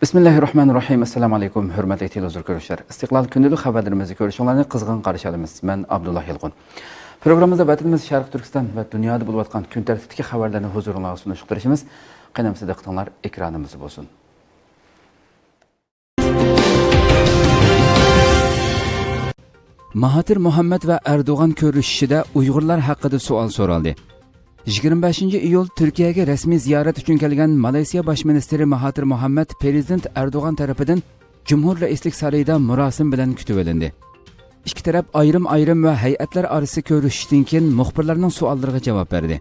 Bismillahirrahmanirrahim. Assalamu alaykum. Hürmetli televizyon görüşler. İstiklal günlük haberlerimizi görüşünlerine kızgın karşılayalımız. Ben Abdullah Yılgun. Programımızda vatanımız Şarkı Türkistan ve dünyada bulup atkan gün tertipteki haberlerini huzuruna sunuşuk duruşumuz. Qanamsız diqqatinglar ekranımız olsun. Mahathir Mohammed ve Erdoğan görüşüşüde Uygurlar hakkında sual soruldu. 25 iyul Türkiye'ye resmi ziyaret için kelgan Malaysiya Baş Ministeri Mahathir Mohammed Prezident Erdoğan tarafından Cumhur Reislik Sarayıda murasim bilan kutib olindi. İki taraf ayrım ve heyetler arası görüşüşten keyin muxbirlarning suallariga javob berdi.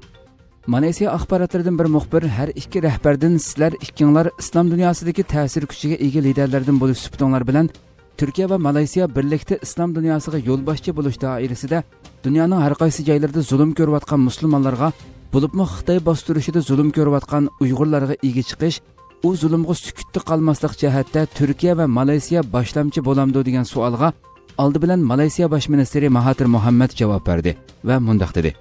Malaysiya axborotlaridan bir muxbir her iki rahbardan sizlar ikkinglar islom dunyosidagi ta'sir kuchiga ega liderlardan bo'lish suhbatinglar bilan Türkiye ve Malaysiya birlikte İslam dünyasıga yo'lboshchi bo'lish doirasida dunyoning har qaysi joylarida zulm ko'rayotgan musulmonlarga bo'libmi Xitoy bostirishida zulm ko'rayotgan Uyg'urlarga ega chiqish, u zulmga sukutda qolmaslik jihatda Türkiye ve Malaysiya boshlamchi bo'lamdi degan savolga oldi bilan Malaysiya Bosh ministeri Mahathir Mohammed javob berdi va mundaq dedi: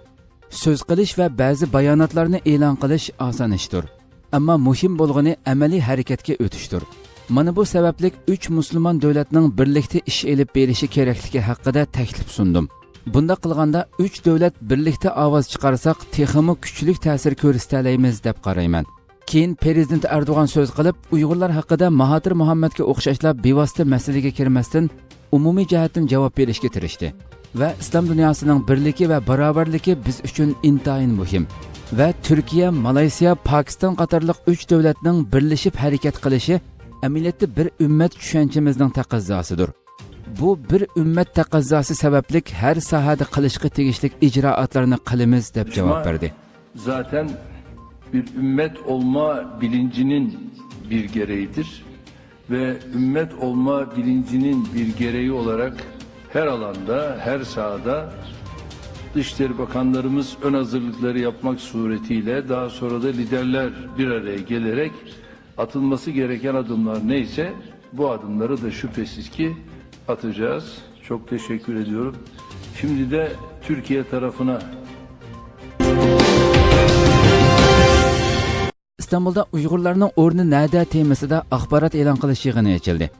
Söz qilish va ba'zi bayonotlarni e'lon qilish oson ishdir, ammo muhim bo'lgani amaliy harakatga o'tishdir. Mana bu sabablik 3 musulmon davlatning birlikda ish elib berishi kerakligi haqida taklif sundim. Bunda qilganda 3 davlat birlikda ovoz chiqarsak, texmi kuchli ta'sir ko'rsatalaymiz deb qarayman. Keyin Prezident Erdo'g'an so'z qilib, Uyg'urlar haqida Mahathir Mohammedga o'xshashlab bevosita masalaga kirmasdan umumiy jihatdan javob berishga tirishdi. Va islom dunyosining birligi va barobarligi biz uchun intayin muhim. Va Turkiya, Malaysiya, Pokiston qatorliq 3 davlatning birlashib harakat qilishi amaliyotda bir ummat tushanchamizning taqozzosidir. Bu bir ummat taqozzosi sabablik her sahada qilishga tegishli icraatlarni qilamiz deb javob berdi. Zaten bir ümmet olma bilincinin bir gereğidir ve ümmet olma bilincinin bir gereği olarak her alanda, her sahada Dışişleri Bakanlarımız ön hazırlıkları yapmak suretiyle daha sonra da liderler bir araya gelerek atılması gereken adımlar neyse bu adımları da şüphesiz ki atacağız. Çok teşekkür ediyorum. Şimdi de Türkiye tarafına. İstanbul'da Uygurlarning o'rni nada temasida axborot e'lon qilish yig'ini ochildi.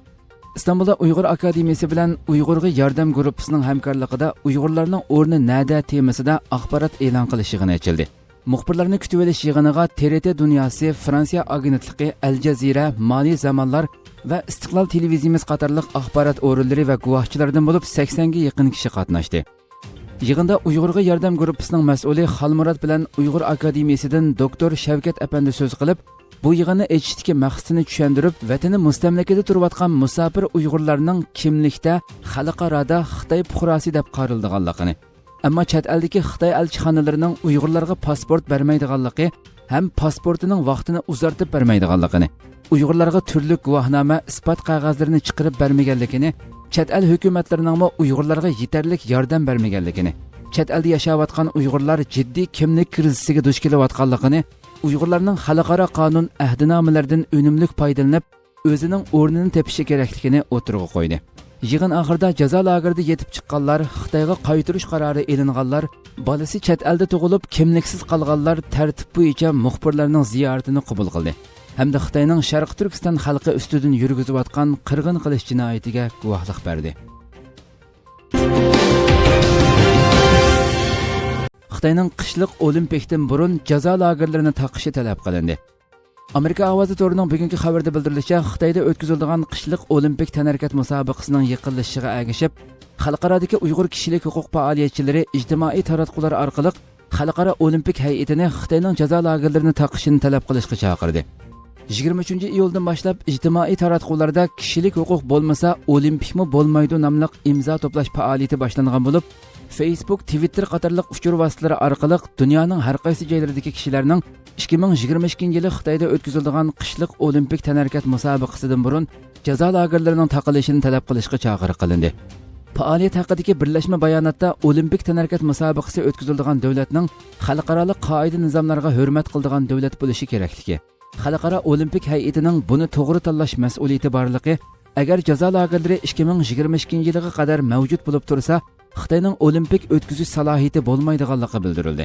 İstanbul'da Uyg'ur akademiyasi bilan Uyg'urga yordam gruppasining hamkorligida Uyg'urlarning o'rni nada temasida axborot e'lon qilish yig'ini ochildi. Muxbirlarni kutib olish yig'iniga TRT dunyosi, Fransiya agentligi, Al Jazeera, Mali Zamonlar va Istiqlol televiziyamiz qatorliq axborot o'rinlari va guvohchilardan bo'lib 80 ga yaqin kishi qatnashdi. Yig'inda Uyg'urga yordam gruppasining mas'uli Xalmurod bilan Uyg'ur akademiyasidan doktor Shavkat apandi so'z qilib, bu yig'inni echishdagi maqsadini tushuntirib, vatani mustamlakada turayotgan musofir Uyg'urlarning kimlikda xalqaroda Xitoy fuqarosi deb qaraldiganligini, ammo chet eldagi Xitoy elchixonalarining Uyg'urlarga pasport bermaydiganligi ham pasportining vaqtini uzartib bermaydiganligini, Uyg'urlarga turli guvohnoma, isbot qog'ozlarini chiqarib bermaganligini, chet el hukumatlarining Uyg'urlarga yetarlik yordam bermaganligini, chet elda yashayotgan Uyg'urlar jiddiy kimlik krizisiga duch kelayotganligini, Uyg'urlarning xalqaro qonun ahdinomalaridan unumli foydalanib, o'zining o'rnini tepishi kerakligini o'tirg'a qo'ydi. Yig'in oxirida jazo lagerida yetib chiqqanlar, Xitoyga qaytarish qarori elinganlar, bolasi chet elda tug'ilib kimliksiz qolganlar tartib bo'yicha muxbirlarning ziyoratini qabul qildi. Hamda Xitoyning Sharq Turkiston xalqi ustidan yurgizayotgan qirg'in qilish jinoyatiga guvohlik berdi. Xitoyning qishliq olimpikdan burun jazo lagerlarini taqishi talab qilindi. Amerika ovozi to'rining bugungi xabarda bildirilishicha, Xitoyda o'tkaziladigan qishliq olimpik tanarkat musobaqasining yiqilishiga ergashib, xalqarodagi Uyg'ur kishilik huquq faoliyatchilari ijtimoiy taratqular orqali xalqaro olimpik hay'atini Xitoyning jazo lagerlarini taqishini talab qilishga chaqirdi. 23 iyuldan boshlab ijtimoiy taratqularda kishilik huquq bo'lmasa olimpikmi bo'lmaydi nomli imzo to'plash faoliyati boshlangan bo'lib, Facebook, Twitter qatorliq uchur vositalari orqali dunyoning har qaysi joylaridagi kishilarning 2022-yili Xitoyda o'tkaziladigan qishliq olimpik tanarkat musobaqasidan burun jazo lagerlarining taqilishini talab qilishga chaqiriq qilindi. Faoliyat haqidagi birlashma bayonotda olimpik tanarkat musobaqasi o'tkaziladigan davlatning xalqaro qoida nizomlariga hurmat qiladigan davlat bo'lishi kerakligi, xalqaro olimpik hay'atining buni to'g'ri tanlash mas'uliyati borligi, agar jazo lagerlari 2022-yilga qadar mavjud bo'lib tursa, Xitoyning olimpik o'tkazish salohiyati bo'lmaydiganligi bildirildi.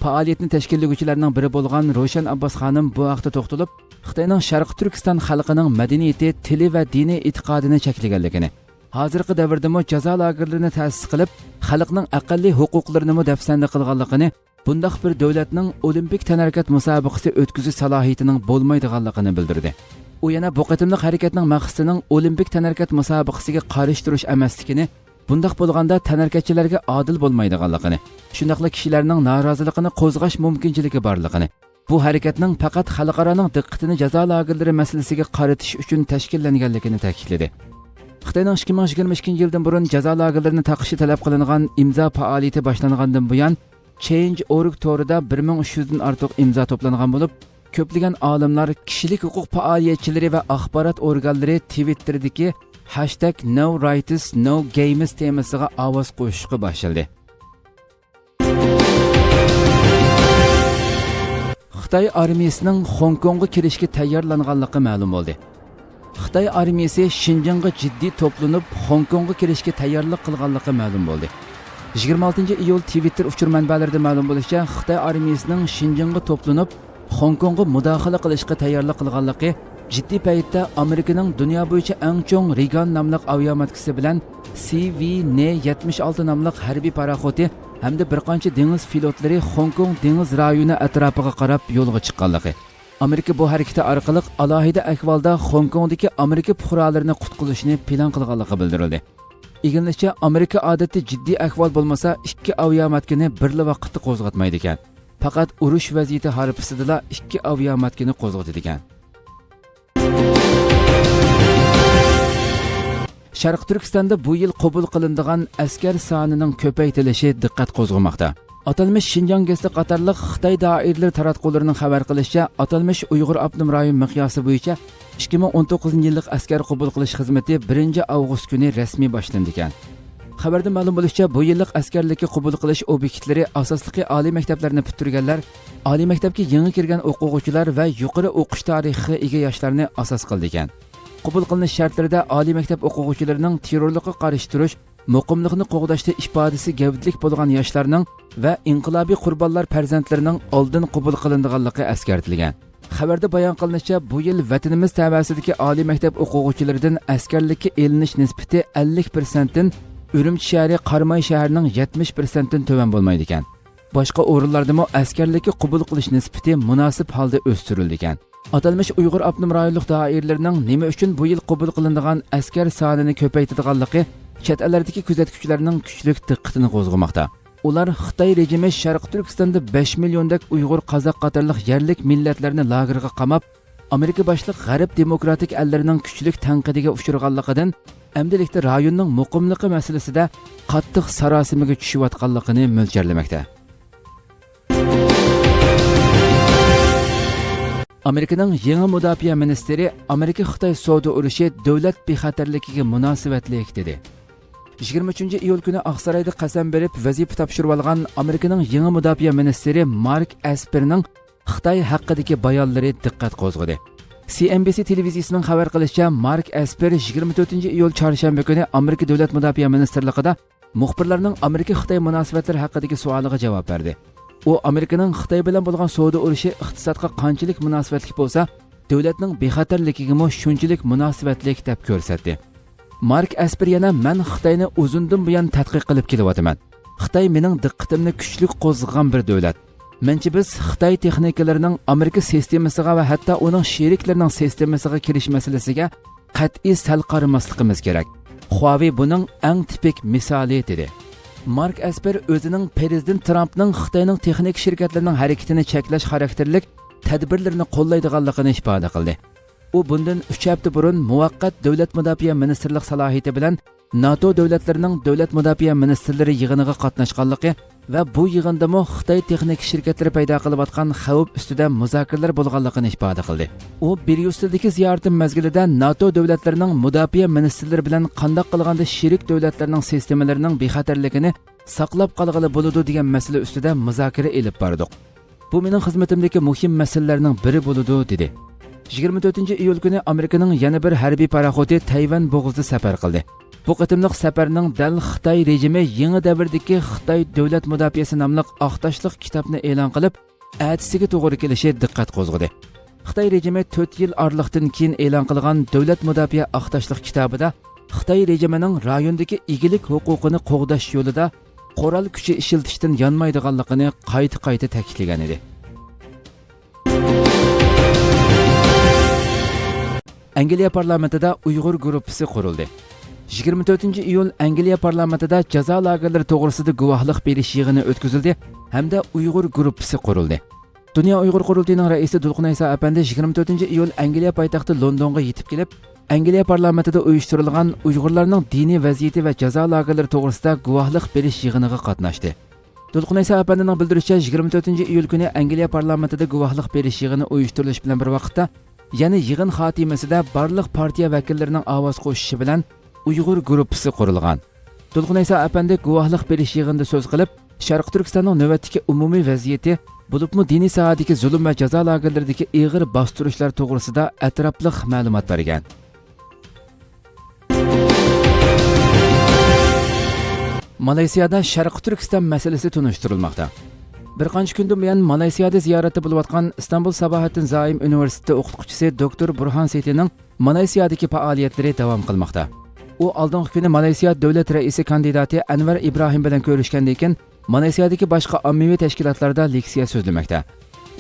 Faoliyatni tashkillovchilarning biri bo'lgan Ro'shan Abbos xonim bu haqda to'xtalib, Xitoyning Sharq Turkiston xalqining madaniyati, tili va diniy e'tiqodini cheklaganligini, hozirgi davrda jazo lagerlarini ta'sis qilib, xalqning aqalliy huquqlarini dafsanda qilganligini, bundaq bir davlatning olimpik tanarkat musobaqasi o'tkazish salohiyatining bo'lmaydiganligini bildirdi. U yana bu qatimliq harakatning maqsadining olimpik tanarkat musobaqasiga qarshi turish emasligini, bundaq bo'lganda tanarkatchilarga adil bo'lmaydiganligini, shundaqla kishilarning noroziligini qo'zg'ash mumkinchiligi borligini, bu harakatning faqat xalqaroning diqqatini jazo lagerlari masalasiga qaratish uchun tashkillanganligini ta'kidladi. Xitoyning 2022 yildan burun jazo lagerlarini taqishi talab qilingan imzo faoliyati boshlangandan buyon Change.org to'rida 1300 dan ortiq imzo to'plangan bo'lib, ko'plagan olimlar, kishilik huquq faoliyatchilari va axborot organlari Twitter'dagi #NoRightsNoGames temasiga ovoz qo'shishga boshladi. Xitoy armiyasining Hong Kongga kirishga tayyorlanganligi ma'lum bo'ldi. Xitoy armiyasi Xinjiangga jiddiy to'planib, Hong Kongga kirishga tayyorlik qilganligi ma'lum bo'ldi. 26-iyul Twitter uchur manbalarida ma'lum bo'lishicha, Xitoy armiyasining Xinjiangga to'planib, Hong Kongga mudohala qilishga tayyorlik qilganligi jiddiy paytda Amerikaning dunyo bo'yicha eng cho'ng Reagan nomli aviamatkasi bilan CV-N-76 nomli harbiy paraxoti hamda bir qancha dengiz pilotlari Hong Kong dengiz rayoni atrofiga qarab yo'lga chiqqanligi. Amerika bu harakati orqali alohida ahvolda Hong Kongdagi Amerika fuqarolarini qutqizishni plan qilganligi bildirildi. Ig'inlikcha Amerika odatda jiddiy ahvol bo'lmasa, ikki aviamatkani birla vaqtda qo'zg'atmaydi ekan. Faqat urush vaziyati holatisida ikki aviamatkani qo'zg'atadi ekan. Sharq Turkistonda bu yil qabul qilinadigan askar sonining ko'paytilishi diqqat qo'zg'amoqda. Atalmish Xinjiang gazeti qatorliq Xitoy doiralari taratqullarining xabar qilishicha, atalmish Uyg'ur avtonom rayon miqyosi bo'yicha 2019-yillik askar qabul qilish xizmati 1-avgust kuni rasmiy boshlandi ekan. Xabarda ma'lum bo'lishicha, bu yillik askarlikka qabul qilish obyektlari asosligi oliy maktablarni bitirganlar, oliy maktabga yangi kirgan o'quvchilar va yuqori o'qish tarixiga ega yoshlarni asos qildi ekan. Qabul qilinish shartlarida oliy maktab o'quvchilarining terrorlikqa qarshi turish, muqimlikni qo'g'dashda ifodasi gavdlik bo'lgan yoshlarning va inqilobiy qurbonlar farzandlarining oldin qabul qilinadiganligi eskartilgan. Xabarda bayon qilinishicha, bu yil vatanimiz tavasidagi oliy maktab o'quvchilaridan askarlikka elinish nisbati 50% dan Urumchi shahri Qarmay shahrining 70% dan to'van bo'lmaydi ekan. Boshqa o'rinlardami askarlikka qabul qilish nisbati munosib holda o'stirildi ekan. Atalmish Uyg'ur avtonom rayonlik doiralarining nima uchun bu yil qabul qilinadigan askar sonini ko'paytirganligi chet ellardagi kuzatuvchilarning kuchli diqqatini qo'zg'amoqda. Ular Xitoy rejimi Sharq Turkistonda 5 milliondak Uyg'ur, qozoq qatorliq yerlik millatlarni lagerga qamab, Amerika boshliq g'arb demokratik ellarining kuchli tanqidiga uchraganligidan, amdilikda rayonning muqimligi masalasida qattiq sarosimaga tushayotganligini mo'ljallamoqda. Amerikaning yangi mudofaa ministri Amerika-Xitoy savdo urushi davlat bexatarligiga munosabatli dedi. 23-iyul kuni Oqsaroyda qasam berib vazifa topshirib olgan Amerikaning yangi mudofaa ministri Mark Esperning Xitoy haqidagi bayonlari diqqat qo'zg'adi. CNBC televiziyasining xabar qilishicha, Mark Esper 24-iyul chorshanba kuni Amerika davlat mudofaa ministrligida muxbirlarning Amerika-Xitoy munosabatlari haqidagi savoliga javob berdi. U Amerikaning Xitoy bilan bo'lgan savdo urushi iqtisodga qanchalik munosabatli bo'lsa, davlatning bexatarligiga ham shunchalik munosabatli deb ko'rsatdi. Mark Esper yana men Xitoyni uzundan buyon tadqiq qilib kelyapman. Xitoy mening diqqatimni kuchli qo'zg'agan bir davlat. Menchi biz Xitoy texnikalarining Amerika sistemasiga va hatto uning sheriklarining sistemasiga kirish masalasiga qat'iy sal qaramasligimiz kerak. Huawei buning eng tipik misoli dedi. Mark Esper o'zining prezident Trumpning Xitoyning texnik shirkatlarining harakatini cheklash xarakterlik tadbirlarini qo'llaydiganligini ifoda qildi. U bundan 3 hafta burun muvaqqat davlat mudofaa ministrlik salohiyati bilan NATO davlatlarining davlat mudofaa ministrlari yig'iniga qatnashganligi va bu yig'inda Xitoy texnik shirkatlari paydo qilayotgan xavf ustida muzokaralar bo'lganligini ifoda qildi. U Bryusseldagi ziyorati mezgilida NATO davlatlarining mudofaa ministrlari bilan qanday qilganda sherik davlatlarning sistemalarining bexatarligini saqlab qolg'ili bo'ladi degan masala ustida muzokara elib bordik. Bu mening xizmatimdagi muhim masalalarning biri bo'ladi dedi. 24-iyul kuni Amerikaning yana bir harbiy paraxoti Tayvan bo'g'izida safar qildi. Bu qitimliq safarning dal Xitoy rejimi yangi davrdagi Xitoy davlat mudofaasi nomli aqtashliq kitobni e'lon qilib, atisiga to'g'ri kelishi diqqat qo'zg'adi. Xitoy rejimi 4 yil orliqdan keyin e'lon qilgan davlat mudofaa aqtashliq kitobida Xitoy rejimining rayondagi egilik huquqini qo'g'dash yo'lida qoral kuchi ishlatishdan yonmaydiganligini qayta ta'kidlagan edi. Angliya parlamentida Uyg'ur guruhi qurildi. 24-iyul Angliya parlamentida jazo lagerlari to'g'risida guvohlik berish yig'ini o'tkazildi hamda Uyg'ur guruhi qurildi. Dunyo Uyg'ur qurultiyining raisi Dulqin Ayso apandi 24-iyul Angliya poytaxti Londonga yetib kelib, Angliya parlamentida uyushtirilgan Uyg'urlarning diniy vaziyati va jazo lagerlari to'g'risida guvohlik berish yig'iniga qatnashdi. Dulqin Ayso apandining bildirishicha 24-iyul kuni Angliya parlamentida guvohlik berish yig'ini uyushtirilishi bilan bir vaqtda, ya'ni yig'in xotimasida barliq partiya vakillarining ovoz qo'shishi bilan Uyg'ur guruhi qurilgan. Dulqin Ayso apandi guvohlik berish yig'inida so'z qilib, Sharq Turkistonning navbatdagi umumiy vaziyati, bo'libmi diniy sohadagi zulm va jazo lagerlaridagi og'ir bostirishlar to'g'risida atrofli ma'lumot bergan. Malaysiyada Sharq Turkiston masalasi tunishtirilmoqda. Bir qancha kundan buyon Malaysiyada ziyorati bo'layotgan Istanbul Sabahattin Zaim universiteti o'qituvchisi Dr. Burhan Setining Malaysiyadagi faoliyatlari davom qilmoqda. U oldingi kuni Malaysiya davlat raisi kandidati Anvar Ibrohim bilan ko'rishgandan keyin Malaysiyadagi boshqa ommaviy tashkilotlarda leksiya so'zlamoqda.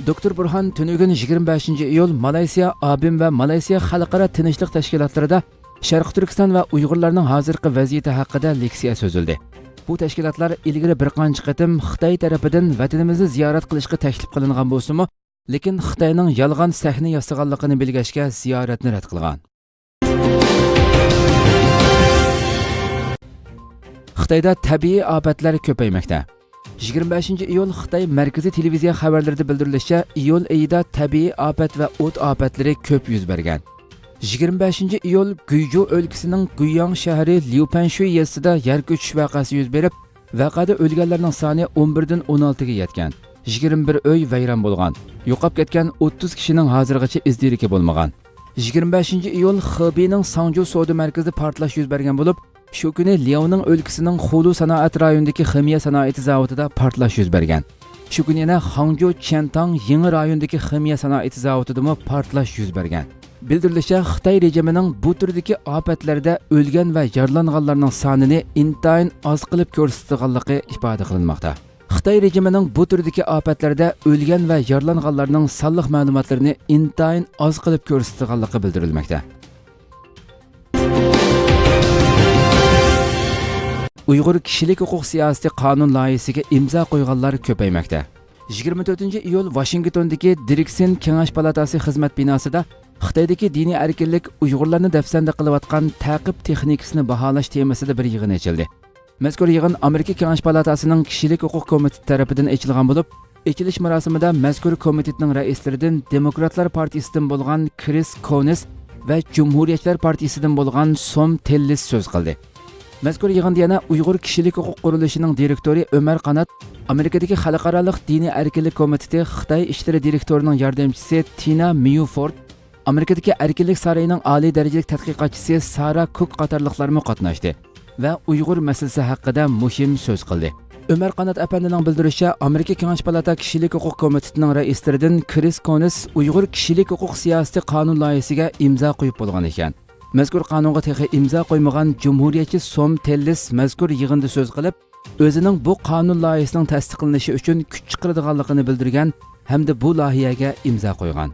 Dr. Burhan tunugun 25-iyul Malaysiya ABIM va Malaysiya xalqaro tinchlik tashkilotlarida Sharq Turkiston va Uyg'urlarning hozirgi vaziyati haqida leksiya so'zildi. Bu tashkilotlar ilgari bir qancha qatim Xitoy tarafidan vatanimizni ziyorat qilishga taklif qilingan bo'lsa-mu, lekin Xitoyning yolg'on sahna yasaganligini bilgachga ziyoratni rad qilgan. Xitoyda tabiiy ofatlar ko'paymoqda. 25-iyul Xitoy markaziy televiziya xabarlarida bildirilishicha, iyul oyida tabiiy ofat va o't ofatlari ko'p yuz bergan. 25-iyul Guyju o'lkasining Guiyang shahri Liupanshu yezasida yer ko'chish voqeasi yuz berib, voqeada o'lganlarning soni 11 dan 16 ga yetgan. 21 uy vayron bo'lgan. Yo'qolib ketgan 30 kishining hozirgacha izdiriki bo'lmagan. 25-iyul Xibeyning Sangju savdo markazida portlash yuz bergan bo'lib, shu kuni Liaoning o'lkasining Xulu sanoat rayonidagi ximiya sanoati zavodida portlash yuz bergan. Shu kuni yana Hangju Chentang yangi rayonidagi ximiya sanoati zavodida portlash yuz bergan. Bildirilishicha, Xitoy rejimining bu turdagi ofatlarda o'lgan va yaralanganlarning sonini intayin oz qilib ko'rsatganligi ifoda qilinmoqda. Xitoy rejimining bu turdagi ofatlarda o'lgan va yaralanganlarning sonliq ma'lumotlarini intayin oz qilib ko'rsatganligi bildirilmoqda. Uyg'ur kishilik huquq siyosati qonun loyihasiga imzo qo'yganlar ko'paymoqda. 24-iyul Washingtondagi Dirksen Kengash palatasi xizmat binosida Xitoydagi diniy erkinlik Uyg'urlarni dafsanda qilayotgan ta'qib texnikasini baholash temasida bir yig'in ochildi. Mazkur yig'in Amerika Kengash palatasining kishilik huquq komiteti tomonidan ochilgan bo'lib, ochilish marosimida mazkur komitetning raislaridan Demokratlar partiyasidan bo'lgan Chris Coons va Jumhuriyatchilar partiyasidan bo'lgan Som Tellis so'z qildi. Mazkur yig'inda yana Uyg'ur kishilik huquq qurilishining direktori Ömer Qanat, Amerikadagi xalqaro diniy erkinlik komiteti Xitoy ishlari direktorining yordamchisi Tina Mewford, Amerikadagi erkinlik saroyining oliy darajalik tadqiqotchisi Sara Cook qatorliqlarmi qatnashdi va Uyg'ur masalasi haqida muhim so'z qildi. Ömer Qanat apandining bildirishicha, Amerika Kengash palata kishilik huquq komitetining raislaridan Chris Coons Uyg'ur kishilik huquq siyosati qonun loyihasiga imzo qo'yib bo'lgan ekan. Mazkur qonunga texi imzo qo'ymagan Jumhuriyatchi Som Tellis mazkur yig'inda so'z qilib, o'zining bu qonun loyihasining tasdiqlanishi uchun kuch chiqaradiganligini bildirgan hamda bu loyihaga imzo qo'ygan.